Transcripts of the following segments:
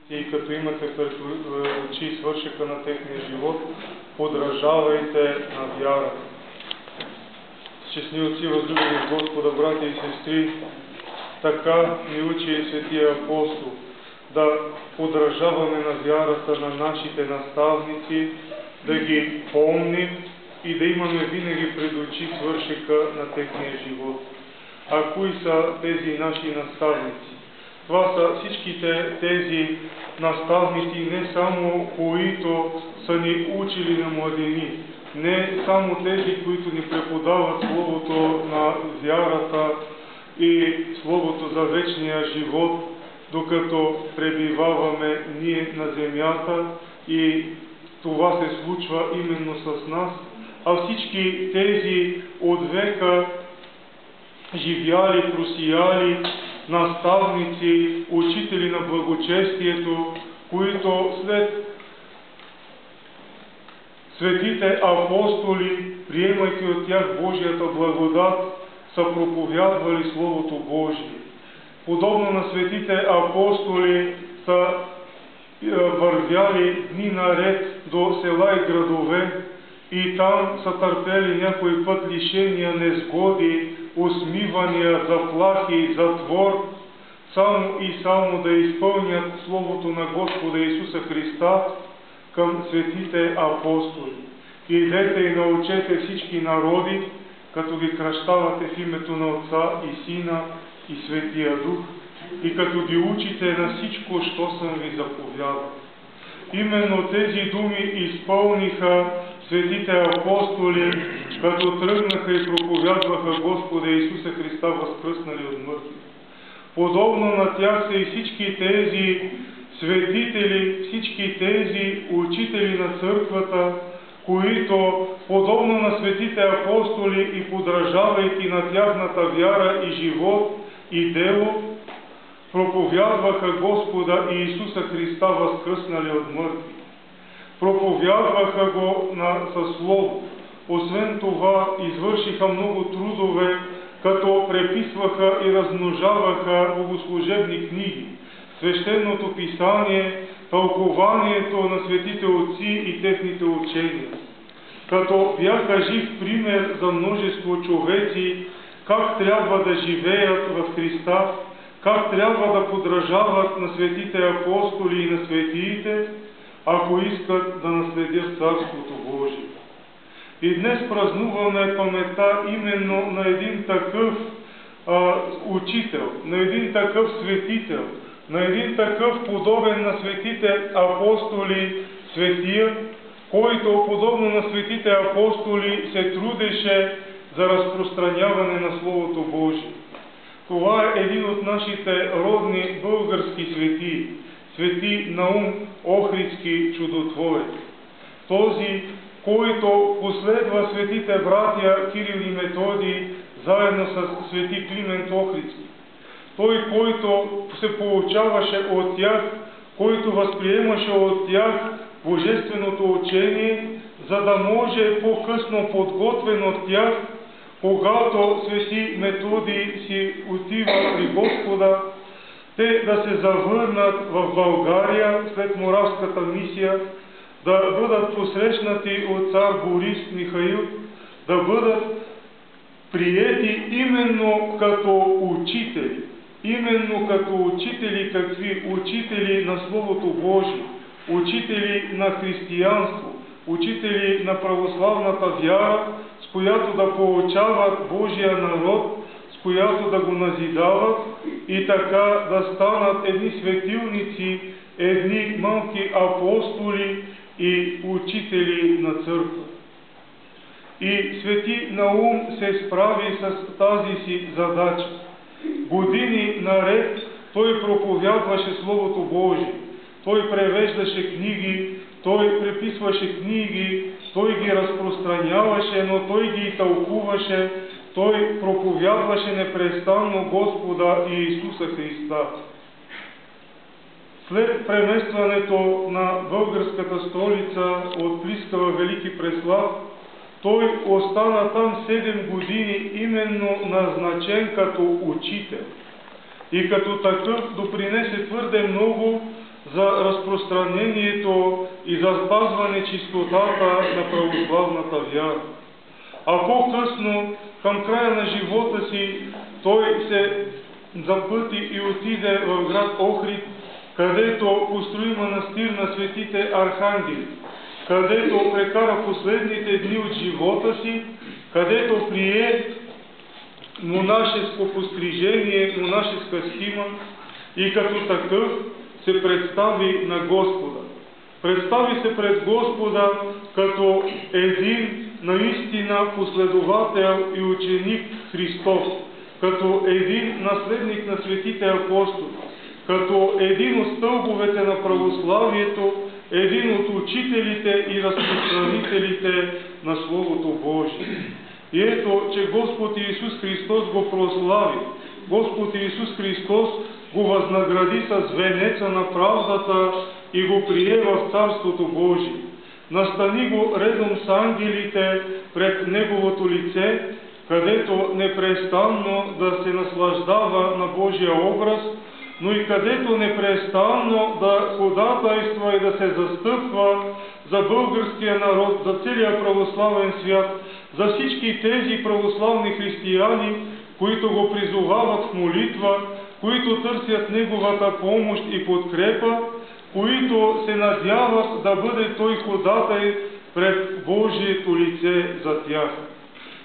и като имате пред очи свършека на техния живот, подражавайте на вяра. Честни отци, възлюбени в Господа, братя и сестри, така ни учи Светия Апостол, да подражаваме на вярата на нашите наставници, да ги помним и да имаме винаги пред очи свършека на техния живот. А кои са тези наши наставници? Това са всичките тези наставници, не само които са ни учили на младени, не само тези, които ни преподават Словото на вярата и Словото за вечния живот, докато пребиваваме ние на земята, и това се случва именно с нас, а всички тези от века живяли, просияли наставници, учители на благочестието, които след светите апостоли, приемайки от тях Божията благодат, са проповядвали Словото Божие. Подобно на светите апостоли са вървяли дни наред до села и градове и там са търпели някой път лишения, незгоди, усмивания, заплахи, затвор, само да изпълнят Словото на Господа Исуса Христа към светите апостоли. Идете и научете всички народи, като ги кръщавате в името на Отца и Сина и Светия Дух, и като ги учите на всичко, що съм ви заповядал. Именно тези думи изпълниха светите апостоли, като тръгнаха и проповядваха Господа Исуса Христа, възкръснали от мъртвите. Подобно на тях са и всички тези светители, всички тези учители на църквата, които, подобно на светите апостоли и подражавайки на тяхната вяра и живот и дело, проповядваха Господа и Исуса Христа, възкръснали от мъртви. Проповядваха го със Слово. Освен това, извършиха много трудове, като преписваха и размножаваха богослужебни книги, свещеното писание, тълкованието на светите отци и техните учения, като бяха жив пример за множество човеци, как трябва да живеят в Христа, как трябва да подражават на светите апостоли и на светиите, ако искат да наследят Царството Божие. И днес празнуваме паметта именно на един такъв учител, на един такъв светител, на един такъв подобен на светите апостоли светия, който подобно на светите апостоли се трудеше за разпространяване на Словото Божие. Това е един от нашите родни български светии, свети Наум Охридски чудотворец. Този, който последва светите братя Кирил и Методий, заедно с свети Климент Охридски. Той, който се получаваше от тях, който възприемаше от тях божественото учение, за да може по-късно, подготвен от тях, когато свети Методий си отива при Господа, те да се завърнат в България след Моравската мисия, да бъдат посрещнати от цар Борис Михаил, да бъдат приети именно като учители. Именно като учители, какви учители на Словото Божие, учители на християнство, учители на православната вяра, с която да получават Божия народ, с която да го назидават и така да станат едни светилници, едни малки апостоли и учители на църква. И свети Наум се справи с тази си задача. Години наред той проповядваше Словото Божие, той превеждаше книги, той преписваше книги, той ги разпространяваше, но той ги и тълкуваше, той проповядваше непрестанно Господа и Исуса Христа. След преместването на българската столица от Плискава Велики Преслав, той остана там 7 години, именно назначен като учител. И като такъв допринесе твърде много за разпространението и за спазване чистотата на православната вяра. А по-късно, към края на живота си, той се запъти и отиде в град Охрид, където построи манастир на светите архангели, където прекара последните дни от живота си, където прие монашеско пострижение, монашеска схима и като такъв се представи на Господа. Представи се пред Господа като един наистина последовател и ученик Христов, като един наследник на светите апостоли, като един от стълбовете на православието, един от учителите и разпространителите на Словото Божие. И ето, че Господ Иисус Христос го прослави. Господ Иисус Христос го възнагради с венеца на правдата и го прие в Царството Божие. Настани го редом с ангелите пред Неговото лице, където непрестанно да се наслаждава на Божия образ, но и където непрестанно да ходатайства и да се застъпва за българския народ, за целия православен свят, за всички тези православни християни, които го призовават в молитва, които търсят Неговата помощ и подкрепа, които се надяват да бъде Той ходатай пред Божието лице за тях.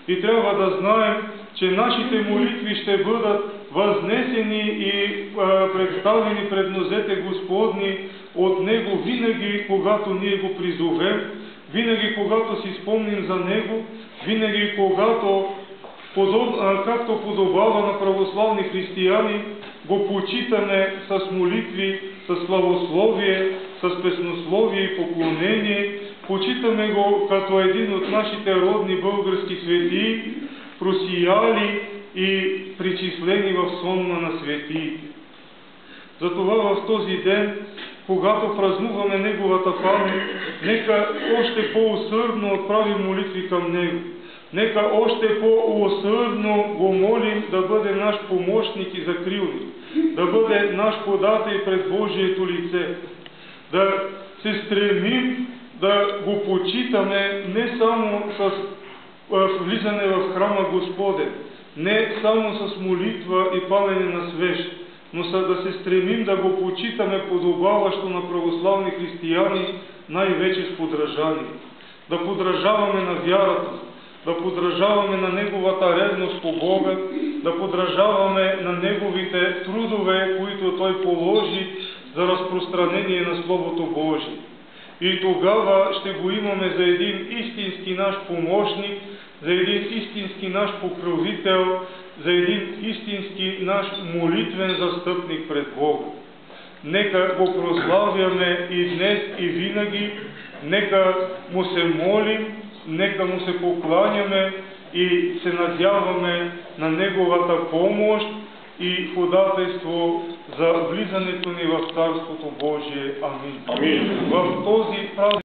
И трябва да знаем, че нашите молитви ще бъдат възнесени и представени пред нозете Господни от Него винаги, когато ние го призовем, винаги, когато си спомним за Него, винаги, когато, както подобава на православни християни, го почитаме с молитви, с славословие, с песнословие и поклонение, почитаме го като един от нашите родни български светии, просияли и причислени в сонма на светиите. Затова в този ден, когато празнуваме Неговата памет, нека още по-усърдно отправим молитви към Него. Нека още по-усърдно го молим да бъде наш помощник и закрилник, да бъде наш ходатай пред Божието лице, да се стремим да го почитаме не само с влизане в храма Господен, не само с молитва и палене на свещ, но да се стремим да го почитаме подобаващо на православни християни, най-вече с подражание. Да подражаваме на вярата, да подражаваме на Неговата ревност по Бога, да подражаваме на Неговите трудове, които Той положи за разпространение на Словото Божие. И тогава ще го имаме за един истински наш помощник, за един истински наш покровител, за един истински наш молитвен застъпник пред Бога. Нека го прославяме и днес, и винаги, нека му се молим, нека му се покланяме и се надяваме на Неговата помощ и ходатайство за влизането ни в Царството Божие. Амин. Амин. В този празник